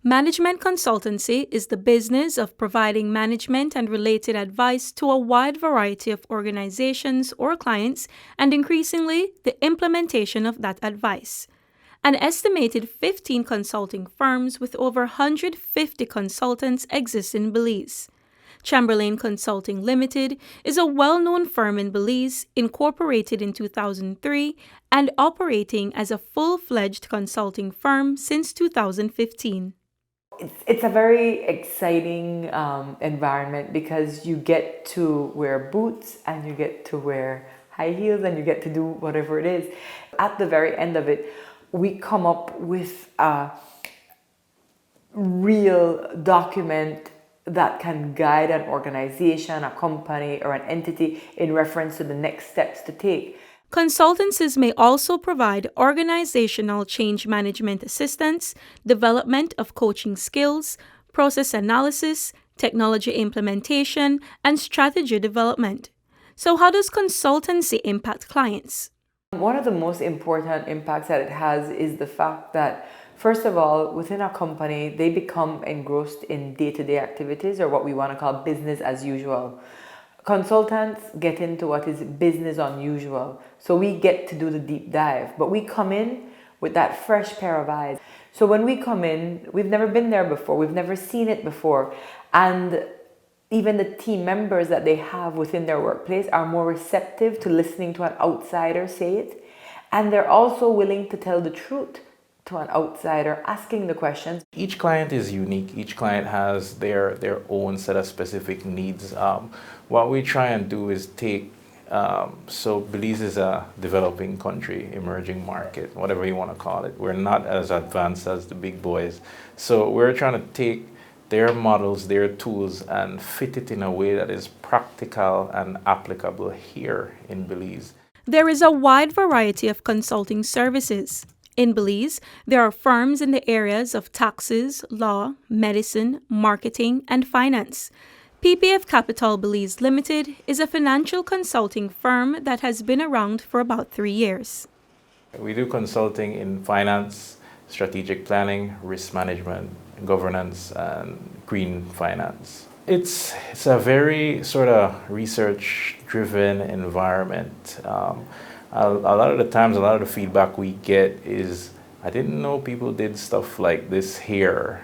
Management consultancy is the business of providing management and related advice to a wide variety of organizations or clients, and increasingly, the implementation of that advice. An estimated 15 consulting firms with over 150 consultants exist in Belize. Chamberlain Consulting Limited is a well-known firm in Belize, incorporated in 2003 and operating as a full-fledged consulting firm since 2015. It's a very exciting environment because you get to wear boots and you get to wear high heels and you get to do whatever it is. At the very end of it, we come up with a real document that can guide an organization, a company, or an entity in reference to the next steps to take. Consultancies may also provide organizational change management assistance, development of coaching skills, process analysis, technology implementation, and strategy development. So, how does consultancy impact clients? One of the most important impacts that it has is the fact that, first of all, within a company, they become engrossed in day-to-day activities, or what we want to call business as usual. Consultants get into what is business unusual. So we get to do the deep dive, but we come in with that fresh pair of eyes. So when we come in, we've never been there before, we've never seen it before. And even the team members that they have within their workplace are more receptive to listening to an outsider say it. And they're also willing to tell the truth to an outsider, asking the questions. Each client is unique. Each client has their own set of specific needs. What we try and do is take, so Belize is a developing country, emerging market, whatever you want to call it. We're not as advanced as the big boys. So we're trying to take their models, their tools, and fit it in a way that is practical and applicable here in Belize. There is a wide variety of consulting services. In Belize, there are firms in the areas of taxes, law, medicine, marketing, and finance. PPF Capital Belize Limited is a financial consulting firm that has been around for about 3 years. We do consulting in finance, strategic planning, risk management, governance, and green finance. It's a very sort of research-driven environment. A lot of the times, a lot of the feedback we get is, I didn't know people did stuff like this here.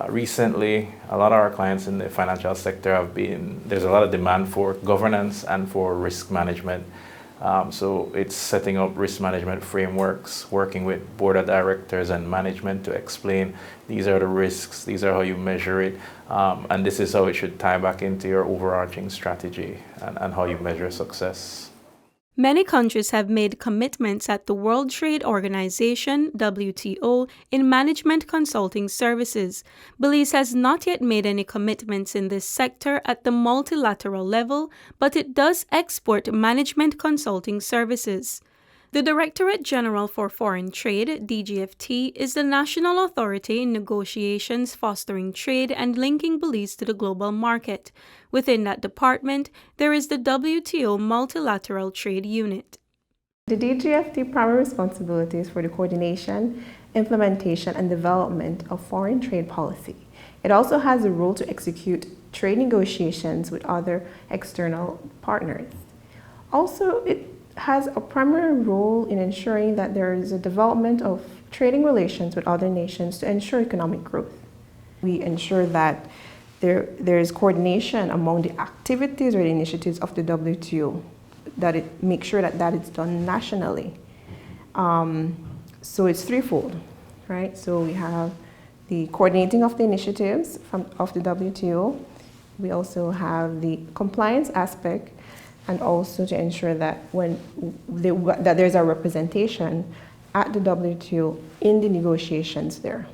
Recently, a lot of our clients in the financial sector there's a lot of demand for governance and for risk management. So it's setting up risk management frameworks, working with board of directors and management to explain these are the risks, these are how you measure it, and this is how it should tie back into your overarching strategy and how you measure success. Many countries have made commitments at the World Trade Organization, WTO, in management consulting services. Belize has not yet made any commitments in this sector at the multilateral level, but it does export management consulting services. The Directorate General for Foreign Trade, DGFT, is the national authority in negotiations fostering trade and linking Belize to the global market. Within that department, there is the WTO Multilateral Trade Unit. The DGFT primary responsibility is for the coordination, implementation, and development of foreign trade policy. It also has a role to execute trade negotiations with other external partners. Also, it has a primary role in ensuring that there is a development of trading relations with other nations to ensure economic growth. We ensure that there is coordination among the activities or the initiatives of the WTO, that it makes sure that it's done nationally. So it's threefold, right? So we have the coordinating of the initiatives of the WTO. We also have the compliance aspect, and also to ensure that that there's a representation at the WTO in the negotiations there.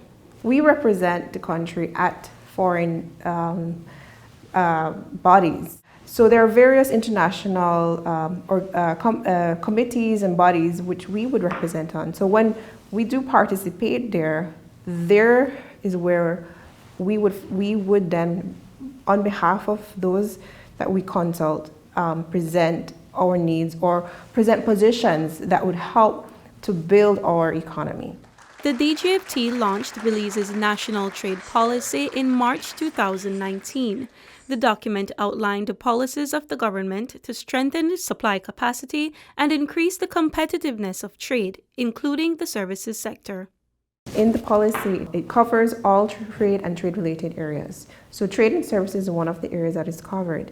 We represent the country at foreign bodies. So there are various international committees and bodies which we would represent on. So when we do participate there is where we would then, on behalf of those that we consult, present our needs or present positions that would help to build our economy. The DGFT launched Belize's national trade policy in March 2019. The document outlined the policies of the government to strengthen supply capacity and increase the competitiveness of trade, including the services sector. In the policy, it covers all trade and trade-related areas. So trade and services is one of the areas that is covered.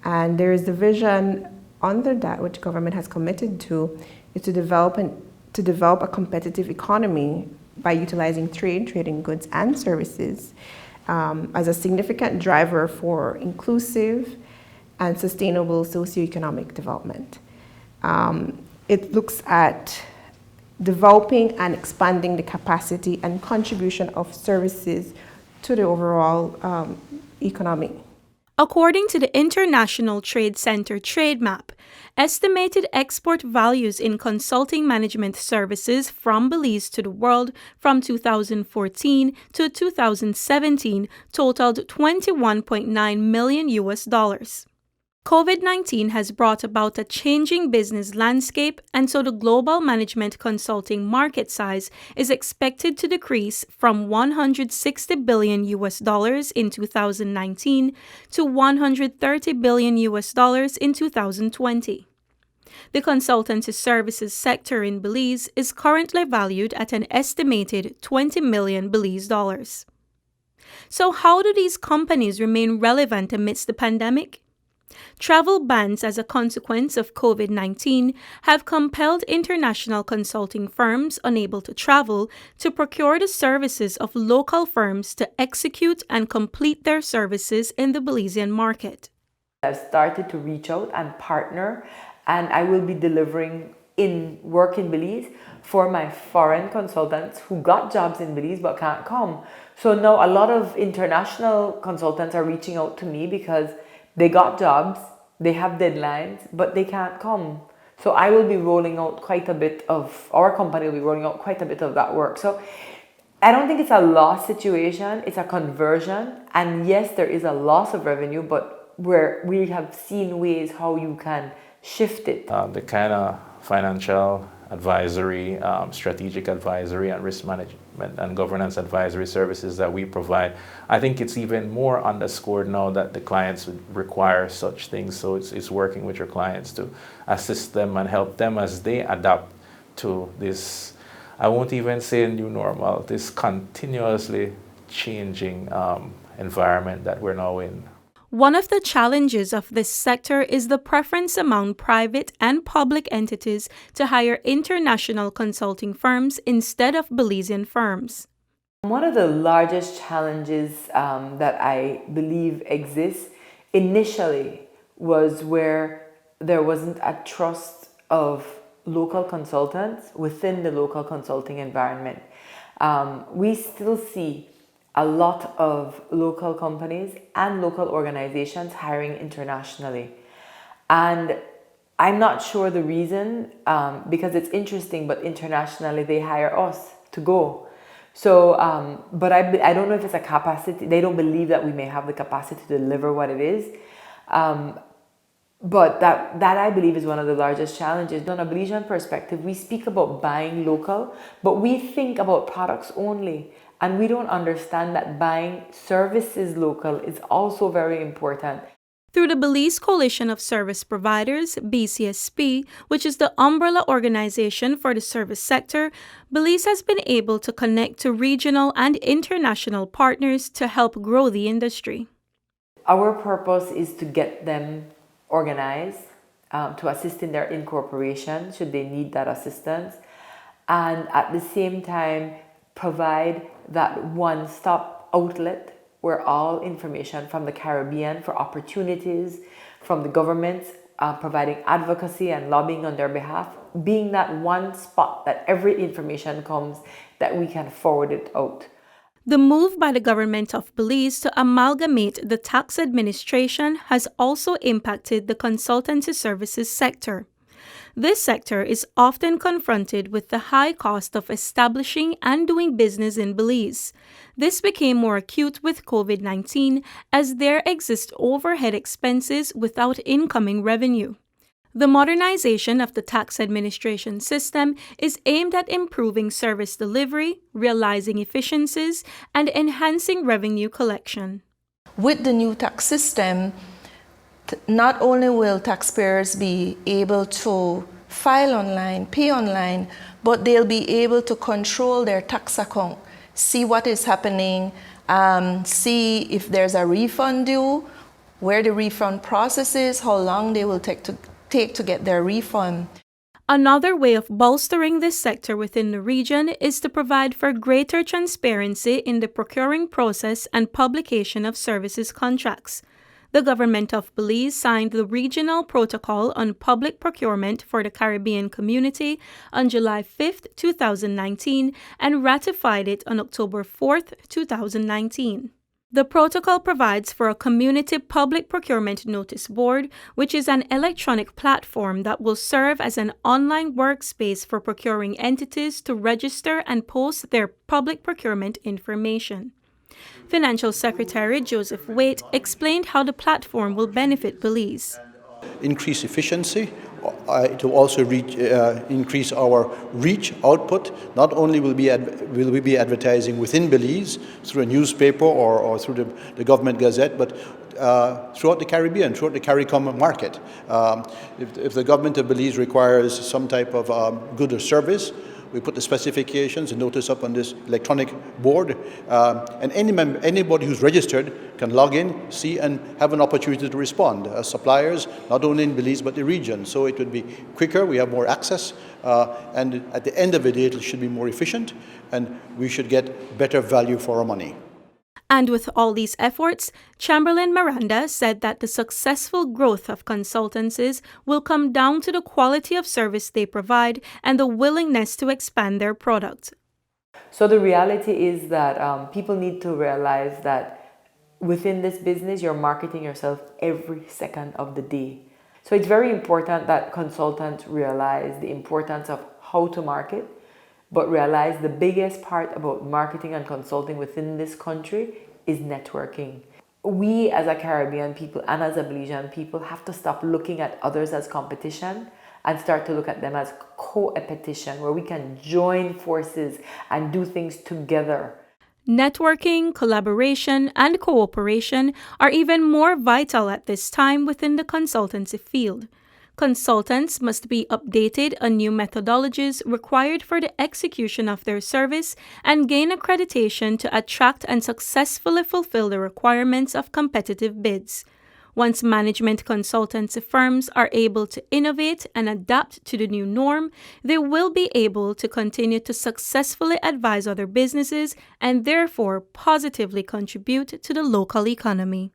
And there is the vision under that which government has committed to is to develop a competitive economy by utilizing trade in goods and services as a significant driver for inclusive and sustainable socioeconomic development. It looks at developing and expanding the capacity and contribution of services to the overall economy. According to the International Trade Center Trade Map, estimated export values in consulting management services from Belize to the world from 2014 to 2017 totaled $21.9 million. COVID-19 has brought about a changing business landscape, and so the global management consulting market size is expected to decrease from $160 billion in 2019 to $130 billion in 2020. The consultancy services sector in Belize is currently valued at an estimated $20 million Belize dollars. So how do these companies remain relevant amidst the pandemic? Travel bans as a consequence of COVID-19 have compelled international consulting firms unable to travel to procure the services of local firms to execute and complete their services in the Belizean market. I've started to reach out and partner, and I will be delivering work in Belize for my foreign consultants who got jobs in Belize but can't come. So now a lot of international consultants are reaching out to me because they got jobs, they have deadlines, but they can't come. So I will be rolling out our company will be rolling out quite a bit of that work. So I don't think it's a loss situation, it's a conversion. And yes, there is a loss of revenue, but we have seen ways how you can shift it. The kind of financial advisory, strategic advisory, and risk management and governance advisory services that we provide, I think it's even more underscored now that the clients would require such things. So it's working with your clients to assist them and help them as they adapt to this, I won't even say new normal, this continuously changing environment that we're now in. One of the challenges of this sector is the preference among private and public entities to hire international consulting firms instead of Belizean firms. One of the largest challenges that I believe exists initially was where there wasn't a trust of local consultants within the local consulting environment. We still see a lot of local companies and local organizations hiring internationally. And I'm not sure the reason, because it's interesting, but internationally they hire us to go. So, but I don't know if it's a capacity. They don't believe that we may have the capacity to deliver what it is. But that I believe is one of the largest challenges. On a Belizean perspective, we speak about buying local, but we think about products only. And we don't understand that buying services local is also very important. Through the Belize Coalition of Service Providers, BCSP, which is the umbrella organization for the service sector, Belize has been able to connect to regional and international partners to help grow the industry. Our purpose is to get them organized, to assist in their incorporation should they need that assistance, and at the same time provide that one-stop outlet where all information from the Caribbean for opportunities from the governments, providing advocacy and lobbying on their behalf, being that one spot that every information comes, that we can forward it out. The move by the government of Belize to amalgamate the tax administration has also impacted the consultancy services sector. This sector is often confronted with the high cost of establishing and doing business in Belize. This became more acute with COVID-19 as there exist overhead expenses without incoming revenue. The modernization of the tax administration system is aimed at improving service delivery, realizing efficiencies, and enhancing revenue collection. With the new tax system, not only will taxpayers be able to file online, pay online, but they'll be able to control their tax account, see what is happening, see if there's a refund due, where the refund process is, how long they will take to get their refund. Another way of bolstering this sector within the region is to provide for greater transparency in the procuring process and publication of services contracts. The government of Belize signed the Regional Protocol on Public Procurement for the Caribbean Community on July 5, 2019, and ratified it on October 4, 2019. The protocol provides for a community public procurement notice board, which is an electronic platform that will serve as an online workspace for procuring entities to register and post their public procurement information. Financial Secretary Joseph Waite explained how the platform will benefit Belize. Increase efficiency, to also increase our reach output. Not only will we be advertising within Belize through a newspaper or through the government gazette, but throughout the Caribbean, throughout the CARICOM market. If the government of Belize requires some type of good or service, we put the specifications and notice up on this electronic board, and anybody who's registered can log in, see, and have an opportunity to respond as suppliers, not only in Belize but the region. So it would be quicker, we have more access, and at the end of the day it should be more efficient, and we should get better value for our money. And with all these efforts, Chamberlain Miranda said that the successful growth of consultancies will come down to the quality of service they provide and the willingness to expand their product. So the reality is that people need to realize that within this business, you're marketing yourself every second of the day. So it's very important that consultants realize the importance of how to market, but realize the biggest part about marketing and consulting within this country is networking. We as a Caribbean people and as a Belizean people have to stop looking at others as competition and start to look at them as co-opetition, where we can join forces and do things together. Networking, collaboration, and cooperation are even more vital at this time within the consultancy field. Consultants must be updated on new methodologies required for the execution of their service and gain accreditation to attract and successfully fulfill the requirements of competitive bids. Once management consultancy firms are able to innovate and adapt to the new norm, they will be able to continue to successfully advise other businesses and therefore positively contribute to the local economy.